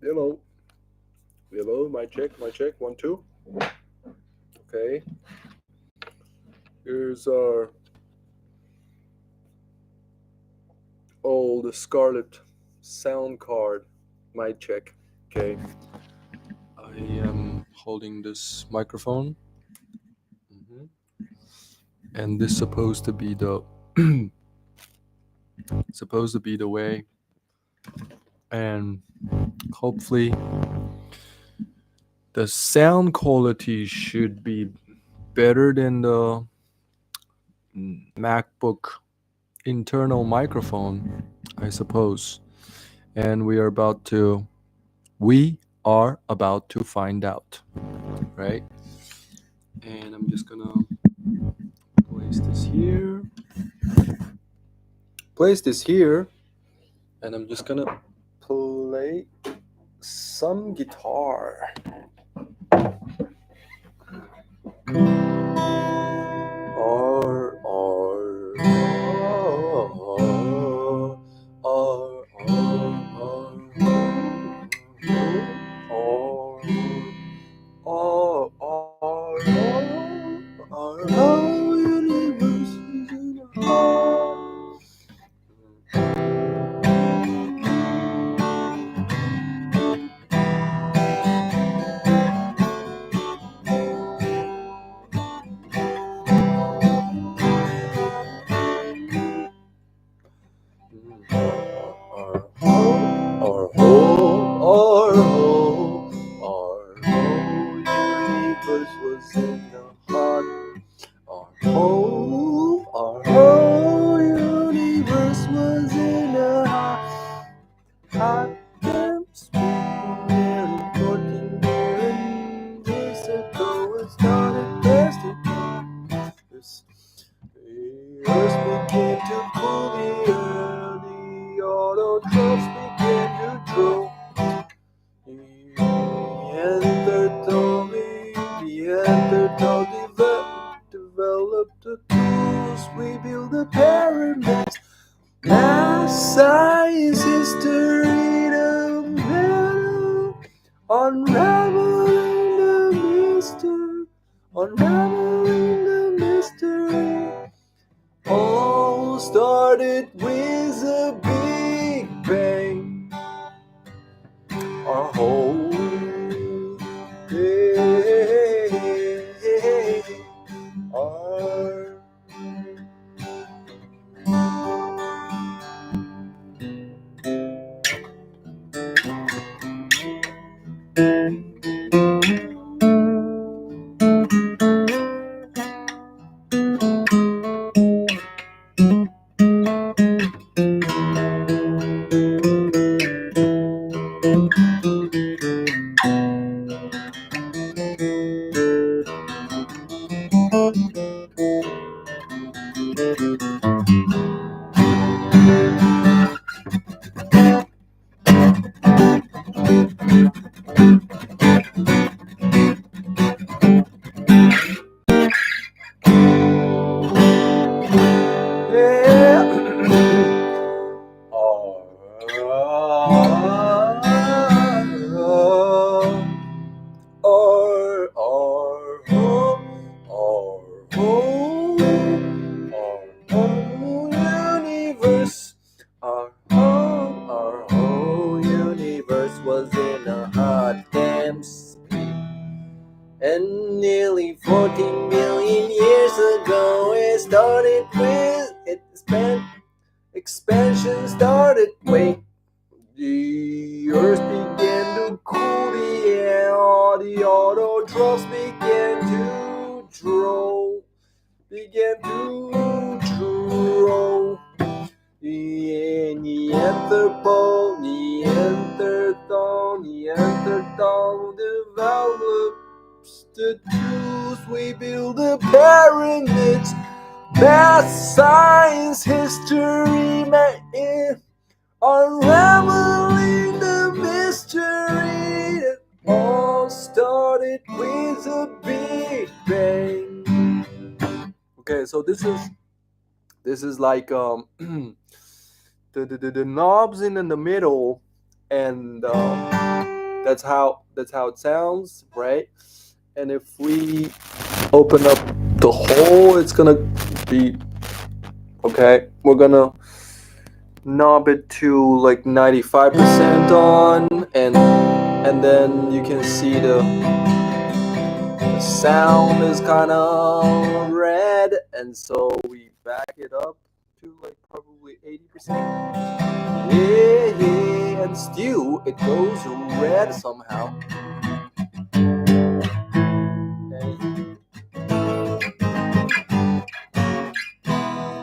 Hello. Hello. My check. My check. 1 2. Okay. Here's our old Scarlett sound card. My check. Okay. I am holding this microphone, hmm and this supposed to be the supposed to be the way, and hopefully the sound quality should be better than the MacBook internal microphone, I suppose. And we are about to find out, right? And I'm just gonna place this here, place this here, and I'm just gonna play some guitar. R R R universe was in the heart. Our whole universe was in a hot damn spinning 14 years ago. It started yesterday. The earth began to cool, the autotrophs began to drool. Neanderthal developed the tools. We built the pyramids. Math, science, history, the metal, unraveling the mystery, unraveling the mystery. All started with a big bang. Our whole day, our our whole universe was in a hot damn spin. And nearly 14 million years ago, it started with expansion started. Wait, the earth began to cool, the air, the autotrophs began to drool, began to drool. The Neanderthal develops the tools. We build the pyramids. Math, science, history, unraveling the mystery that all started with a big bang. Okay, so this is like the knobs in the middle, and That's how it sounds, right? And if we open up the hole, it's gonna be okay. We're gonna knob it to like 95% on, and then you can see the sound is kind of red, and so we back it up to like probably 80%. Yeah, yeah, and still it goes red somehow.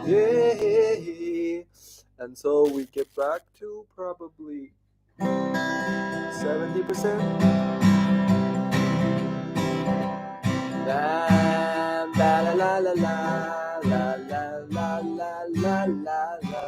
Okay. Yeah, and so we get back to probably 70%. La la la la la la la la la la la la.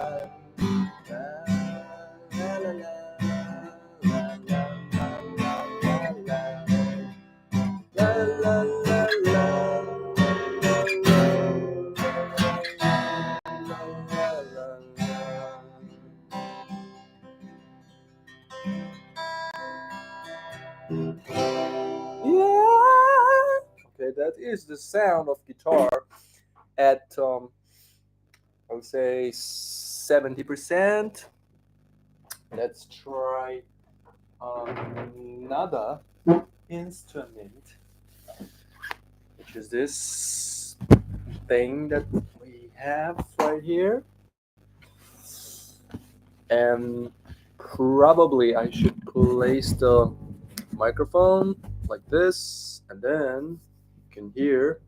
Okay, that is the sound of guitar at I would say 70%. Let's try another instrument, which is this thing that we have right here. And probably I should place the microphone like this, and then you can hear.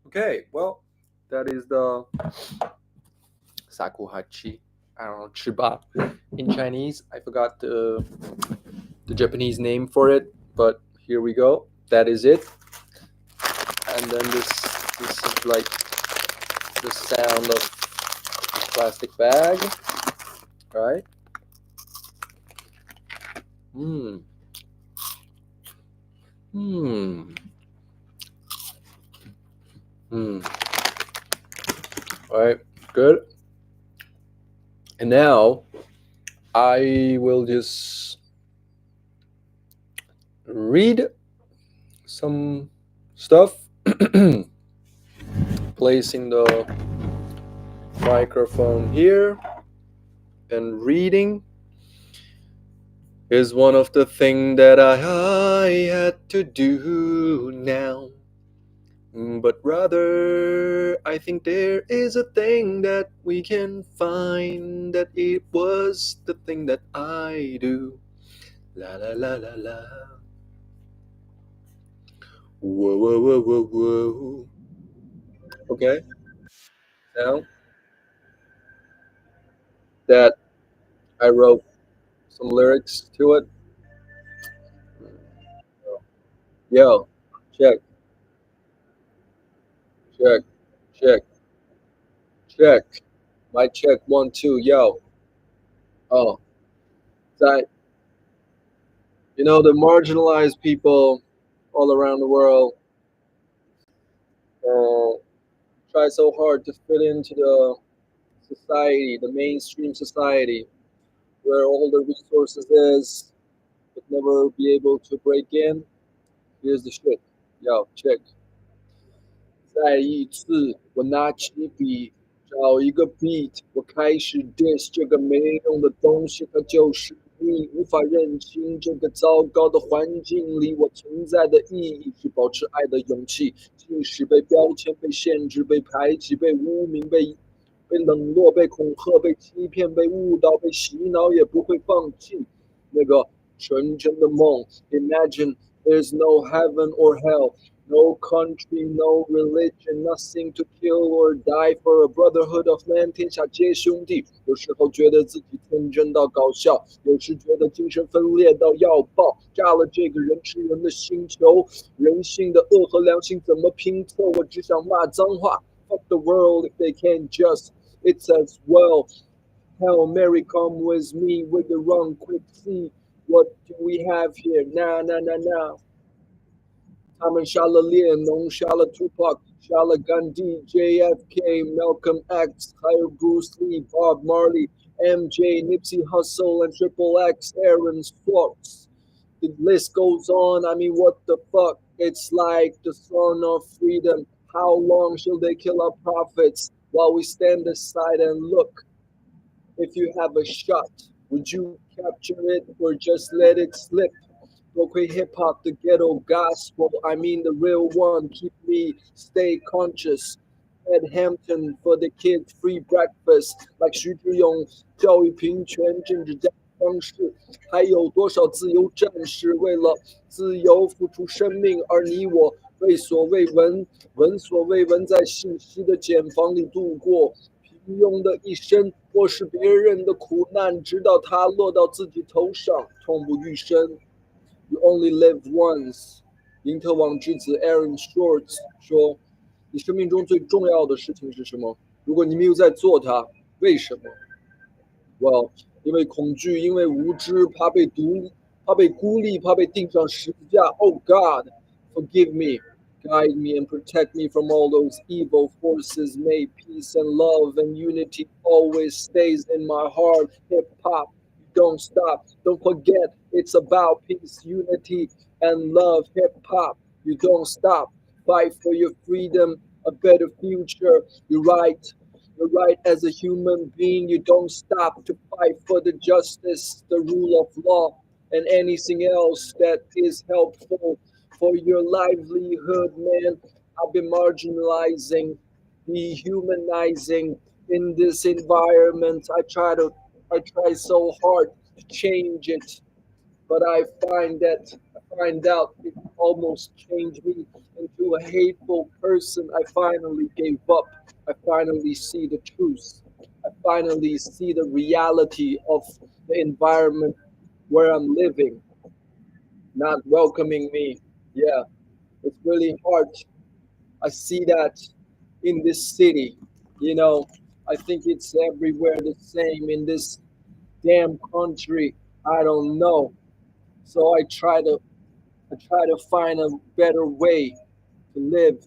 Okay, well, that is the sakuhachi. I don't know, chiba in Chinese. I forgot the Japanese name for it, but here we go. That is it. And then this is like the sound of the plastic bag, right? Hmm. Hmm. Hmm. All right. Good. And now I will just read some stuff, placing the microphone here, and reading is one of the things that I had to do now. But rather, I think there is a thing that we can find, that it was the thing that I do. La la la la la. Whoa, whoa, whoa, whoa, whoa. Okay, now that I wrote some lyrics to it. Yo, check, check, check, check. My check 1 2. Yo, oh, that the marginalized people all around the world uh, try so hard to fit into the society, the mainstream society, where all the resources is, but never be able to break in. Here's the shit. Yo, check. 再一次，我拿起笔，找一个 beat，我开始 diss 这个没用的东西，它就是你无法认清这个糟糕的环境里，我存在的意义是保持爱的勇气。即使被标签、被限制、被排挤、被污名、被冷落、被恐吓、被欺骗、被误导、被洗脑，也不会放弃那个纯真的梦。Imagine there's no heaven or hell. No country, no religion, nothing to kill or die for a brotherhood of man，天下皆兄弟。有时候觉得自己天真到搞笑，有时觉得精神分裂到要爆炸了这个人吃人的星球。人性的恶和良心怎么拼凑？我只想骂脏话。Fuck the world if they can't just. It's as well. Hail Mary, come with me with the wrong quick see. What do we have here? Nah, nah, nah, nah. 他们杀了列侬，杀了 Tupac，杀了 Gandhi、JFK、Malcolm X，还有 Bruce Lee、Bob Marley、MJ、Nipsey Hussle and Triple X、Aaron Swartz. The list goes on. I mean, what the fuck? It's like the son of freedom. How long shall they kill our prophets while we stand aside and look? If you have a shot, would you capture it or just let it slip? Local hip hop, the ghetto gospel, I mean the real one. Keep me stay conscious. Ed Hampton for the kids free breakfast, like 徐志勇教育平权政治家方式，还有多少自由战士为了自由付出生命，而你我畏所未闻，闻所未闻，在信息的茧房里度过平庸的一生，或是别人的苦难，直到它落到自己头上，痛不欲生。You only live once。因特网之子 Aaron Shorts 说：“你生命中最重要的事情是什么？如果你没有在做它，为什么？Well，因为恐惧，因为无知，怕被怕被孤立，怕被钉上十字架。Oh God, forgive me, guide me, and protect me from all those evil forces. May peace and love and unity always stays in my heart. Hip hop, don't stop. Don't forget, it's about peace, unity, and love. Hip hop, you don't stop. Fight for your freedom, a better future. You're right. You're right. As a human being, you don't stop to fight for the justice, the rule of law, and anything else that is helpful for your livelihood, man. I've been marginalizing, dehumanizing in this environment. I try so hard to change it, but I find out it almost changed me into a hateful person. I finally gave up. I finally see the truth. I finally see the reality of the environment where I'm living, not welcoming me. Yeah, it's really hard. I see that in this city. You know, I think it's everywhere the same in this damn country. I don't know. So I try to find a better way to live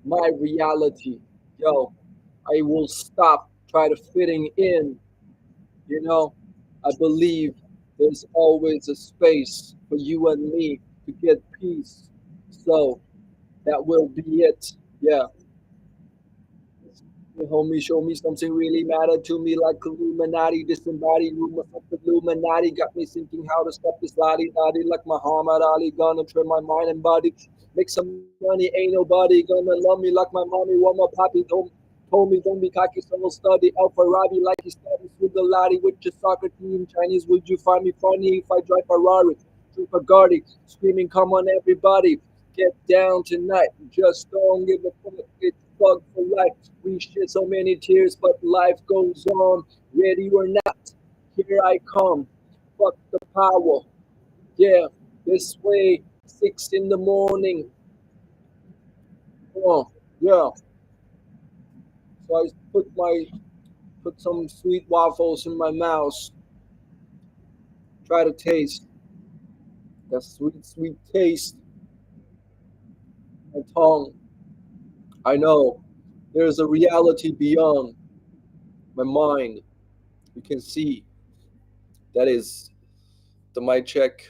my reality. Yo, I will stop try to fitting in, you know. I believe there's always a space for you and me to get peace. So that will be it. Yeah. The homie show me something really matter to me like Illuminati, disembodied rumor of Illuminati got me thinking how to stop this lottie dotty like Muhammad Ali, gonna turn my mind and body, make some money, ain't nobody gonna love me like my mommy, what my poppy told me don't be cocky, so I'll study Alpha Robbie like he studies with the lottie with your soccer team, Chinese, would you find me funny if I drive Ferrari, through Bugatti, screaming come on everybody, get down tonight, just don't give a fuck, it's fuck for life. We shed so many tears, but life goes on. Ready or not, here I come. Fuck the power. Yeah, this way, 6 in the morning. Oh, yeah. So I put some sweet waffles in my mouth. Try to taste that sweet, sweet taste. My tongue. I know there's a reality beyond my mind. You can see that is the mic check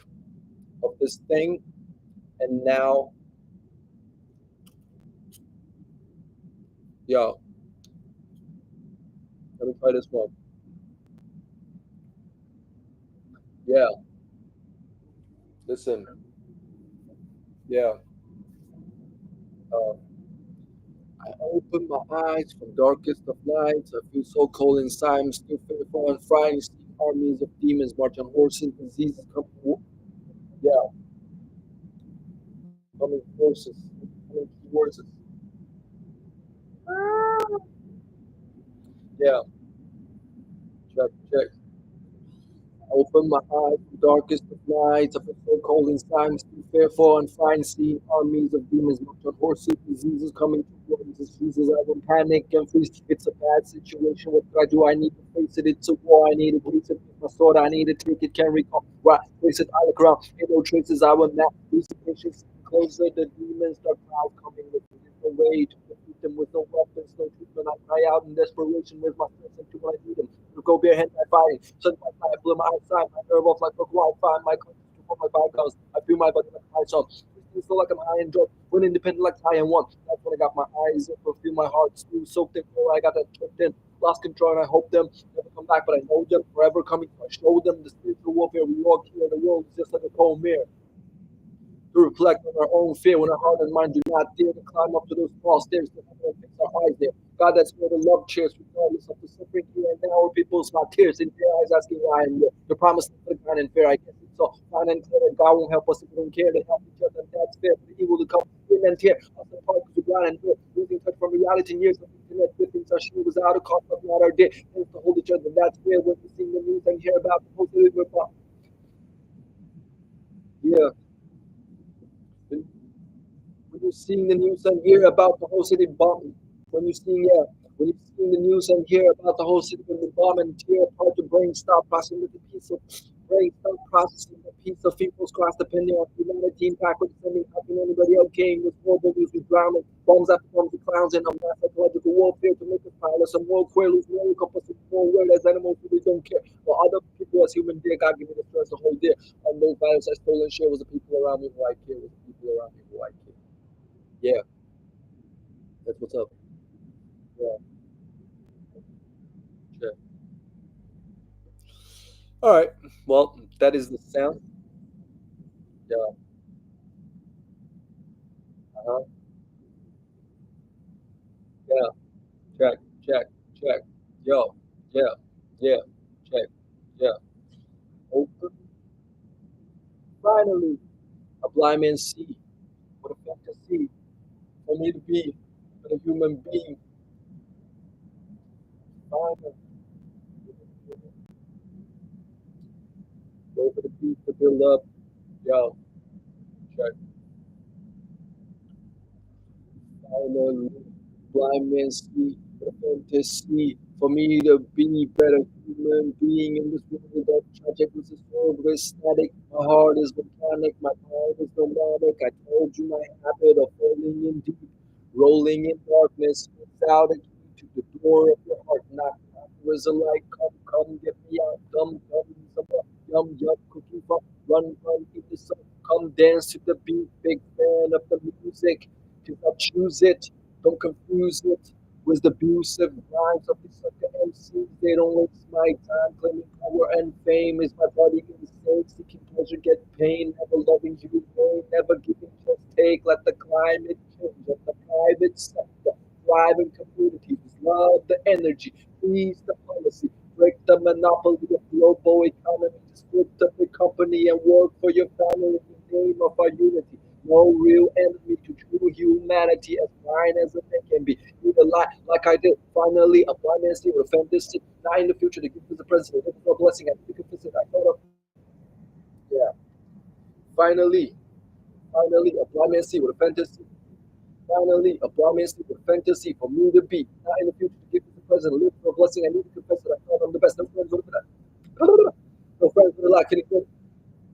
of this thing. And now, yeah, let me try this one. Yeah, listen. Yeah. Uh, I open my eyes from darkest of nights. I feel so cold inside. I'm still fearful and frightened. See armies of demons march on horses, diseases coming. Yeah, coming forces, coming towards us. Yeah, check, check. Open my eyes to darkest of nights. I feel so cold inside. I'm still fearful and frightened. Seeing armies of demons march on horses, diseases coming towards us. Jesus, I will panic and freeze. It's a bad situation. What do I do? I need to face it. It's a war. I need to face it with my sword. I need to take it. Can't recall. Right, place it. I look around. Ain't no traces. I will not lose the patience. Closer, the demons start crowd coming with no way to defeat them with no weapons, no treatment. I cry out in desperation. Where's my friends and when I need them? To go barehanded, I fighting. Suddenly my fire blew my outside. My nerve off like a Wi-Fi. My conscience to my bygones. I feel my body like a high song. Feel like I'm high and drunk. When independent like high and one. That's when I got my eyes up. I feel my heart still soaked in. I got that tripped in. Lost control and I hope them never come back, but I know them forever coming. I show them the spiritual warfare we walk here. The world is just like a cold mirror to reflect on our own fear when our heart and mind do not dare to climb up to those tall stairs to fix our eyes there. God, that's where the love cheers regardless of the suffering here and now where people's not tears in their eyes asking why I'm here. The promise of the kind and fair, I guess it's so fine and clear that God won't help us if we don't care to help each other, and that's fair for the evil to come in and tear us apart because we're blind and fear, losing touch from reality in years of internet with things our shield was out of cost of not our day. Thanks to hold each other, that's fair when we see the news and hear about the whole city with yeah. When you're seeing the news and hear about the whole city bombing, when you're seeing yeah, when you're seeing the news and hear about the whole city being bombed and tear apart, the brain stop processing with the piece of brain stop processing the piece of people's cross depending on humanity impact with sending how can anybody okay in this horrible news we drowning bombs after bombs of clowns and a mass psychological warfare to make us powerless and more queerless, more compulsive, more aware as animals who we don't care. While other people as human dear, God give me the strength to hold dear. On those battles I stole and share was the people around me who I care, was the people around me who I care. Yeah, that's what's up. Yeah, sure. All right. Well, that is the sound. Yeah. Uh-huh. Yeah. Check. Check. Check. Yo. Yeah. Yeah. Check. Yeah. Open. Finally, a blind man see. What a fantasy for me to be a human being. Finally, go for the beat to build up. Yo. Check. Finally, blind man see. What a fantasy for me to be better human being in this world of tragic. This is world with static. My heart is mechanic. My mind is nomadic. I told you my habit of falling in deep, rolling in darkness without a key to the door of your heart. Knock, knock. Where's the light? Come, come, get me out. Come, come, some yum, yum, cookie, fun. Run, run, eat the sun. Come dance to the beat. Big fan of the music. Cause I choose it. Don't confuse it with the abusive rhymes of these sucker MCs. They don't waste my time claiming power and fame. Is my body insane? Seeking pleasure, get pain. Never loving you, pain. Never giving, just take. Let the climate change. Let the private sector thrive in communities. Love the energy. Please the policy. Break the monopoly of global economy. Split up the company and work for your family in the name of our unity. No real enemy to true humanity, as fine as a man can be. Live a life like I did. Finally, a blind man see with a fantasy. Not in the future, the gift is the present. This is a blessing. I think of this. I thought of, yeah. Finally, finally, a blind man see with a fantasy. Finally, a blind man see with a fantasy for me to be. Not in the future, the gift is the present. Live for a blessing. I need to confess that I thought I'm the best. No friends, what for that? No friends, what a lot. Can you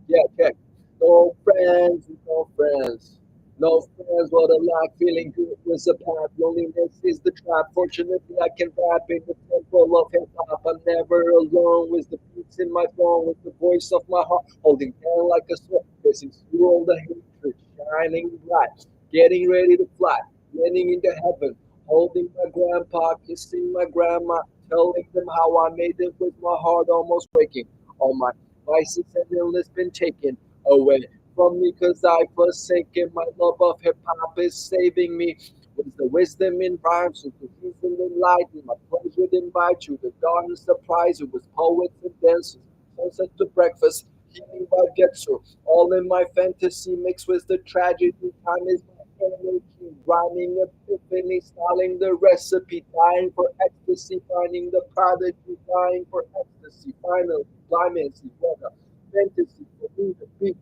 yeah, check. No friends, no friends. No friends, what a lack. Feeling good was a path. Loneliness is the trap. Fortunately, I can rap in the temple of hip hop. I'm never alone with the beats in my phone, with the voice of my heart, holding down like a sword. Facing through all the hatred, shining bright, getting ready to fly, getting into heaven, holding my grandpa, kissing my grandma, telling them how I made it with my heart almost breaking. Oh my vices and illness been taken away from me because I forsaken. My love of hip hop is saving me. With the wisdom in rhymes, with the reason in light, and my pleasure to invite you. The garden surprise, it was poets and dancers. Sunset to breakfast, healing by Getsu. All in my fantasy mixed with the tragedy. Time is my energy, rhyming epiphany, styling the recipe, dying for ecstasy, finding the prodigy, dying for ecstasy. Final climax, what a fantasy for me to be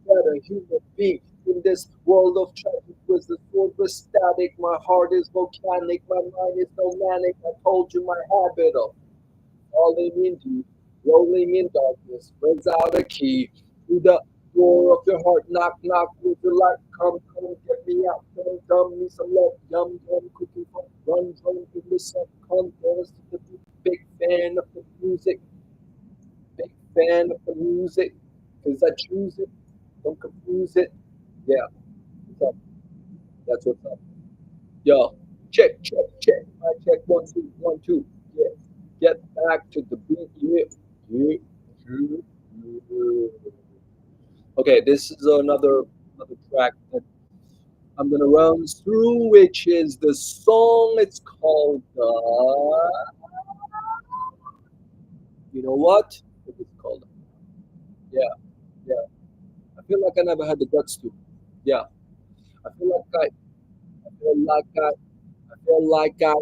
that a human being in this world of traffic was the sword was static. My heart is volcanic, my mind is so manic. I told you my habit of falling in deep, rolling in darkness, brings out a key to the door of your heart. Knock, knock, with the light. Come, come, get me out. Come, come, me some love. Yum, yum, cooking fun. Run, run, give me some. Come, dance to the beat. Big fan of the music. Big fan of the music. Cause I choose it. Don't confuse it. Yeah, what's up? That's what's up. Yo, check, check, check. I check one, two, one, two. Yeah. Get back to the beat. Yeah. Yeah. Yeah. Yeah. Okay, this is another track that I'm gonna run through, which is the song. It's called you know what? What is it called? Yeah, yeah. I feel like I never had the guts to. Yeah, I feel like I feel like I feel like I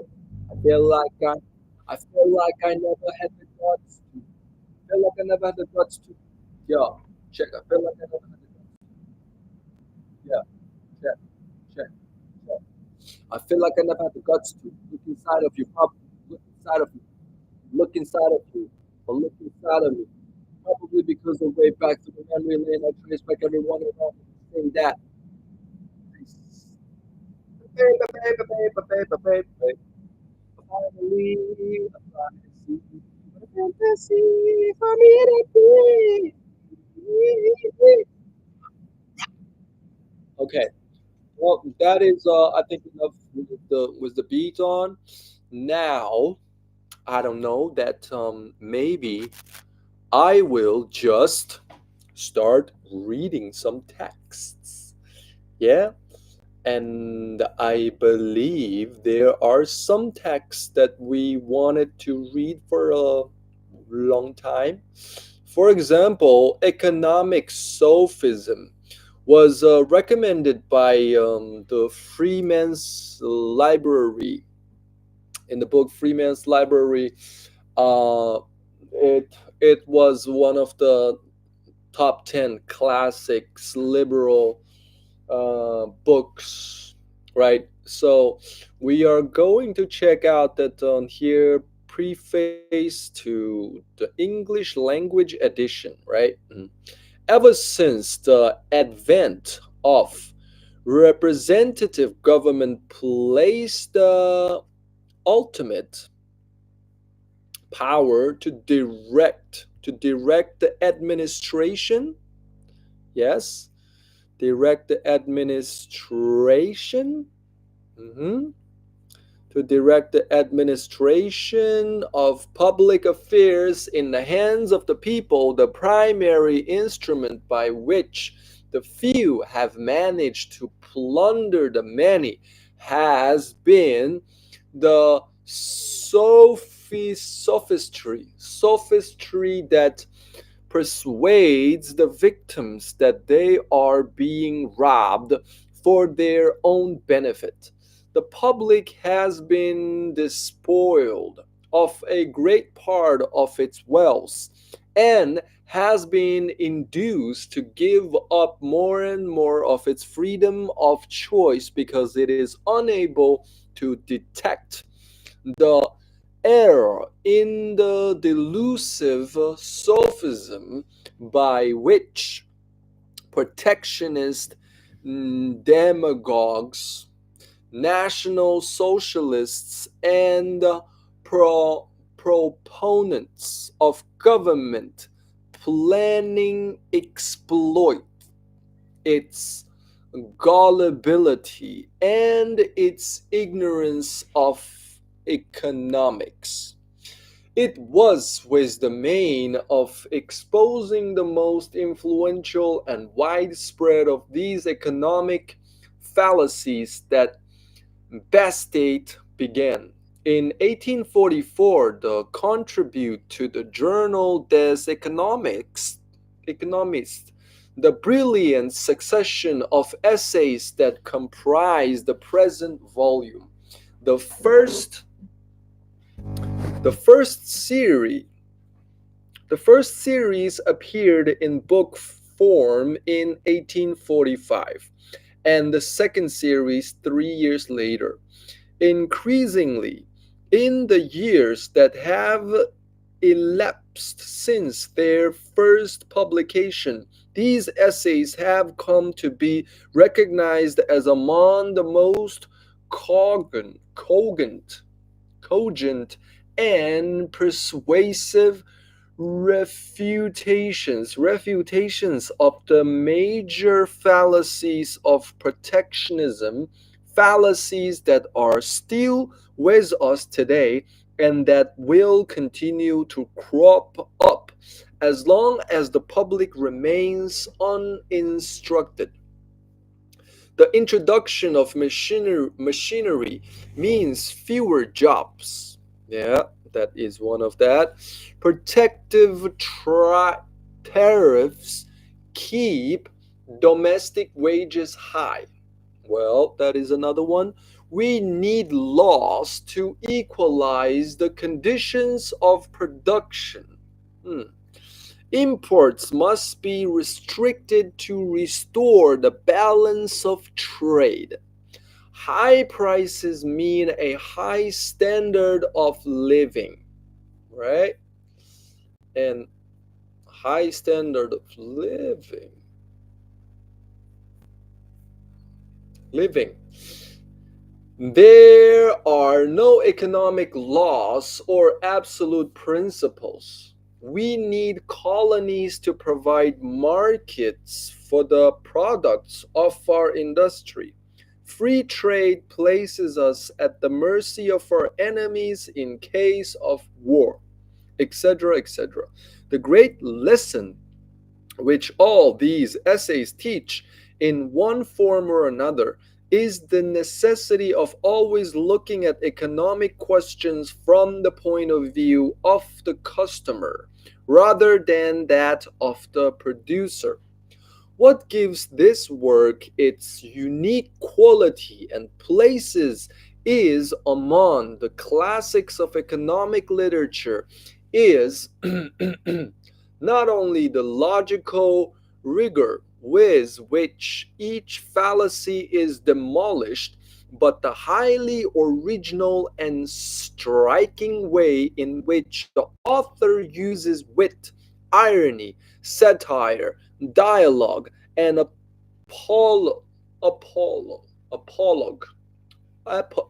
feel like I feel like I never had the guts to. I feel like I never had the guts to. Yeah, check. I feel like I never had the guts. Yeah, check, check, check. I feel like I never had the guts to look inside of you, probably look inside of you, look inside of you, or look inside of me. Probably because of way back to the memory lane, I trace back every one of them saying that. Baby, baby, baby, baby, baby, baby. Finally, a fantasy, a fantasy for me to be. Okay, well, that is, I think, enough with the beat on. Now, I don't know that maybe I will just start reading some texts. Yeah, and I believe there are some texts that we wanted to read for a long time. For example, economic sophism was recommended by the Freeman's Library. In the book Freeman's Library, uh, it was one of the top 10 classics liberal books, right? So we are going to check out that on here preface to the English language edition, right? Ever since the advent of representative government placed the ultimate power to direct the administration, yes, direct the administration, mhm, to direct the administration of public affairs in the hands of the people. The primary instrument by which the few have managed to plunder the many has been the sophistry that persuades the victims that they are being robbed for their own benefit. The public has been despoiled of a great part of its wealth and has been induced to give up more and more of its freedom of choice because it is unable to detect the error in the delusive sophism by which protectionist demagogues, national socialists, and proponents of government planning exploit its gullibility and its ignorance of economics. It was with the main of exposing the most influential and widespread of these economic fallacies that Bastate began. In 1844, the contribute to the Journal des Economistes, the brilliant succession of essays that comprise the present volume. The first, the first series The first series appeared in book form in 1845, and the second series 3 years later. Increasingly, in the years that have elapsed since their first publication, these essays have come to be recognized as among the most cogent and persuasive refutations of the major fallacies of protectionism, fallacies that are still with us today and that will continue to crop up as long as the public remains uninstructed. The introduction of machinery means fewer jobs. Yeah, that is one of that. Protective tariffs keep domestic wages high. Well, that is another one. We need laws to equalize the conditions of production. Hmm. Imports must be restricted to restore the balance of trade. High prices mean a high standard of living, right? And high standard of living. There are no economic laws or absolute principles. We need colonies to provide markets for the products of our industry. Free trade places us at the mercy of our enemies in case of war, etc., etc. The great lesson which all these essays teach in one form or another is the necessity of always looking at economic questions from the point of view of the customer rather than that of the producer. What gives this work its unique quality and places is among the classics of economic literature is not only the logical rigor with which each fallacy is demolished, but the highly original and striking way in which the author uses wit, irony, satire, dialogue, and apolo- apolo- apologue,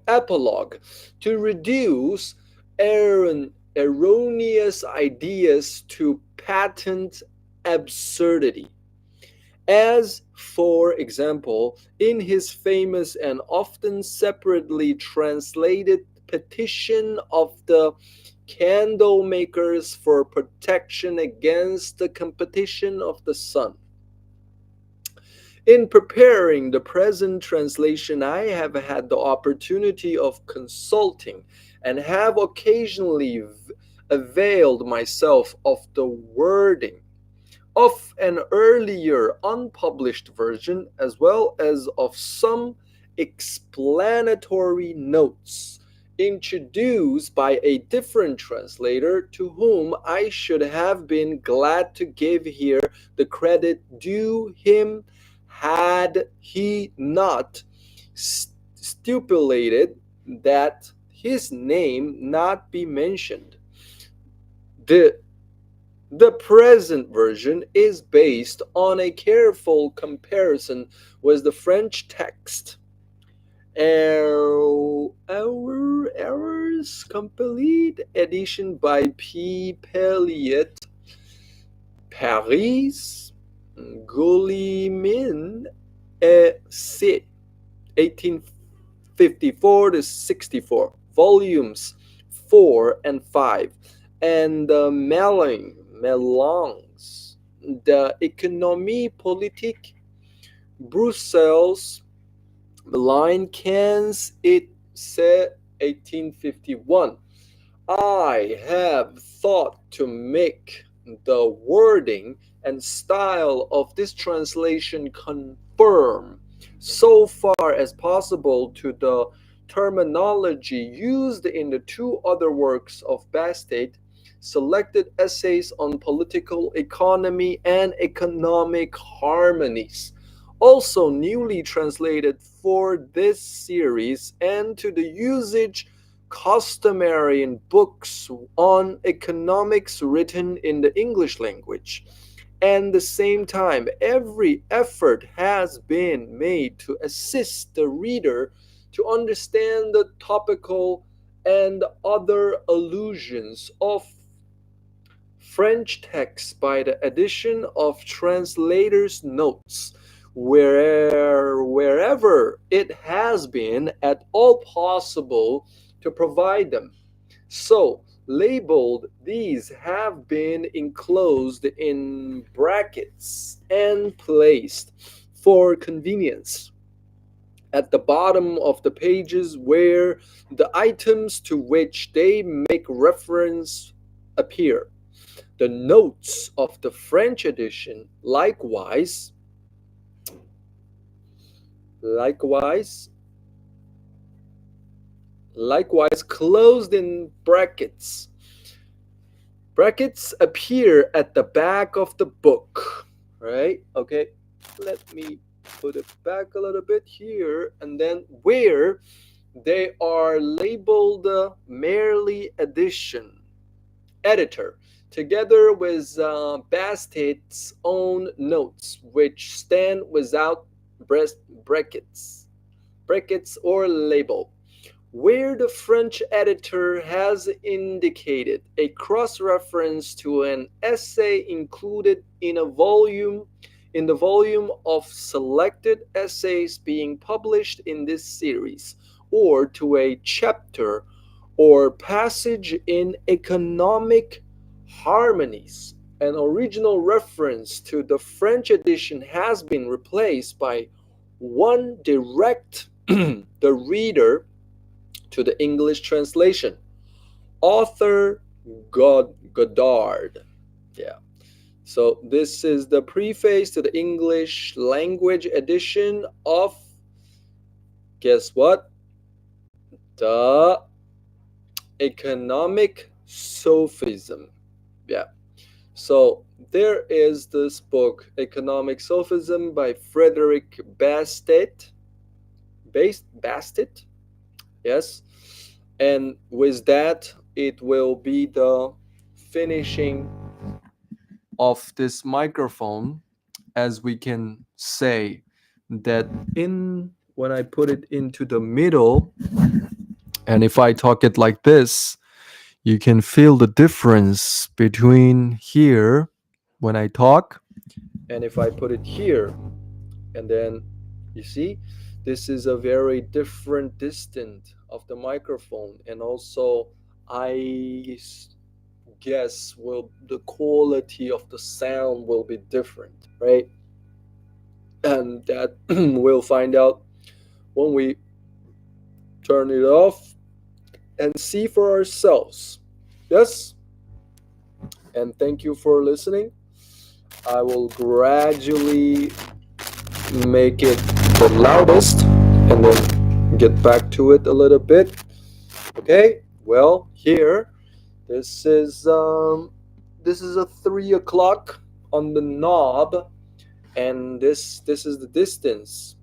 epilogue to reduce erroneous ideas to patent absurdity. As, for example, in his famous and often separately translated petition of the candle makers for protection against the competition of the sun. In preparing the present translation, I have had the opportunity of consulting and have occasionally availed myself of the wording of an earlier unpublished version as well as of some explanatory notes introduced by a different translator to whom I should have been glad to give here the credit due him had he not stipulated that his name not be mentioned. The the present version is based on a careful comparison with the French text. Our Errors Complete edition by P. Pelliot, Paris, Guillemin et C. 1854 to 64, volumes 4 and 5. and Melanges, the Économie politique, Brussels, line 15 it said 1851. I have thought to make the wording and style of this translation conform so far as possible to the terminology used in the two other works of Bastet, selected essays on political economy and economic harmonies, also newly translated for this series, and to the usage customary in books on economics written in the English language. And at the same time, every effort has been made to assist the reader to understand the topical and other allusions of French text by the addition of translators' notes wherever it has been at all possible to provide them. So, labeled, these have been enclosed in brackets and placed for convenience at the bottom of the pages where the items to which they make reference appear. The notes of the French edition likewise likewise closed in brackets. Brackets appear at the back of the book, right? Okay, let me put it back a little bit here, and then where they are labeled merely edition editor, together with Bastet's own notes, which stand without brackets or label, where the French editor has indicated a cross reference to an essay included in the volume of selected essays being published in this series, or to a chapter or passage in Economic Harmonies. An original reference to the French edition has been replaced by one direct the reader to the English translation. Author Godard. Yeah. So this is the preface to the English language edition of, guess what? The Economic Sophism. Yeah. So there is this book, Economic Sophism by Frederick Bastet. Bastet? Yes. And with that, it will be the finishing of this microphone, as we can say that in when I put it into the middle, and if I talk it like this, you can feel the difference between here when I talk and if I put it here. And then you see, this is a very different distance of the microphone, and also I guess will the quality of the sound will be different, right? And that we'll find out when we turn it off and see for ourselves. Yes? And thank you for listening. I will gradually make it the loudest and then get back to it a little bit. Okay? Well, here this is a 3 o'clock on the knob, and this is the distance.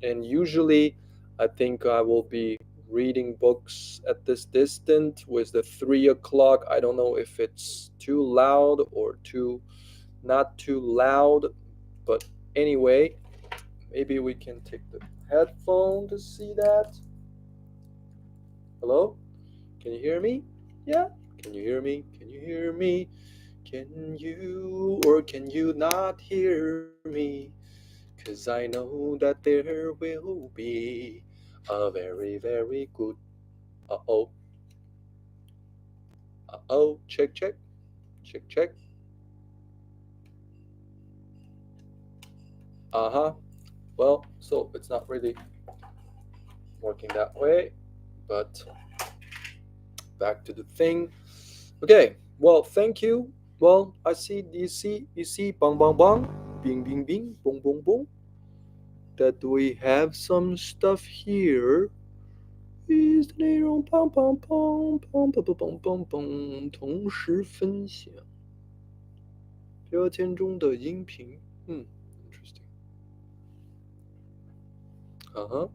And usually I think I will be reading books at this distance with the 3 o'clock. I don't know if it's too loud or too not too loud, but anyway, maybe we can take the headphone to see that. Hello? Can you hear me? Yeah? Can you hear me? Can you hear me? Can you or can you not hear me? 'Cause I know that there will be a very, very good. Uh-oh. Oh, check, check, check, check. Uh-huh. Well, so it's not really working that way, but back to the thing. Okay, well, thank you. Well, I see, you see, bong, bong, bong, bing, bing, bing, boom, boom, boom, that we have some stuff here. Is 内容棒棒棒棒棒棒棒棒棒，同时分享聊天中的音频。Interesting. Uh-huh.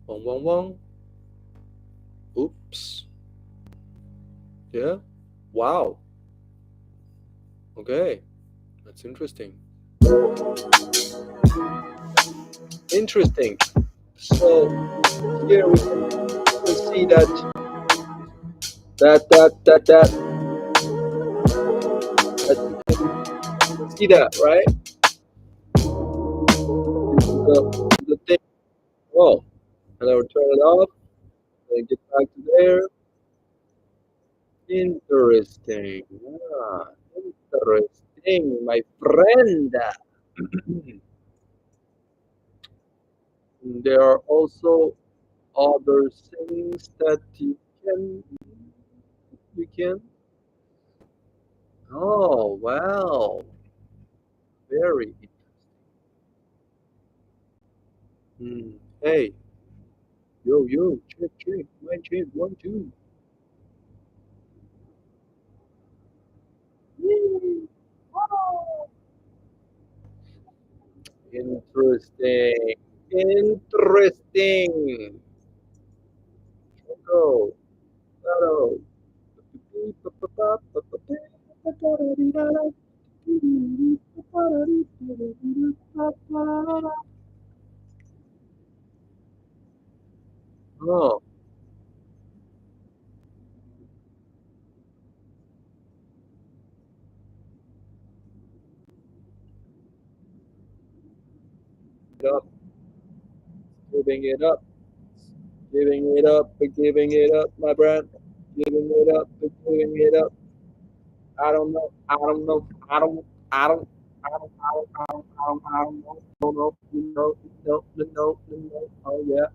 Wang, wang, wang. Oops. Yeah. Wow. Okay. That's interesting. Interesting. So here we can see that you can see that, right? The thing. Whoa. And I will turn it off and get back to there. Interesting. Ah, interesting, my friend. There are also other things that you can. Oh, wow. Very interesting. Hey, yo, yo, check, check, mic check, 1, 2. Yay. Oh. Interesting. Interesting. Go. Hello. Oh, up, giving it up, giving it up, giving it up, my friend, giving it up, giving it up. I don't know, I don't know, I don't, I don't, I don't, I don't, I don't, I don't, I don't know, no, no, no, no, no, no, no, oh yeah.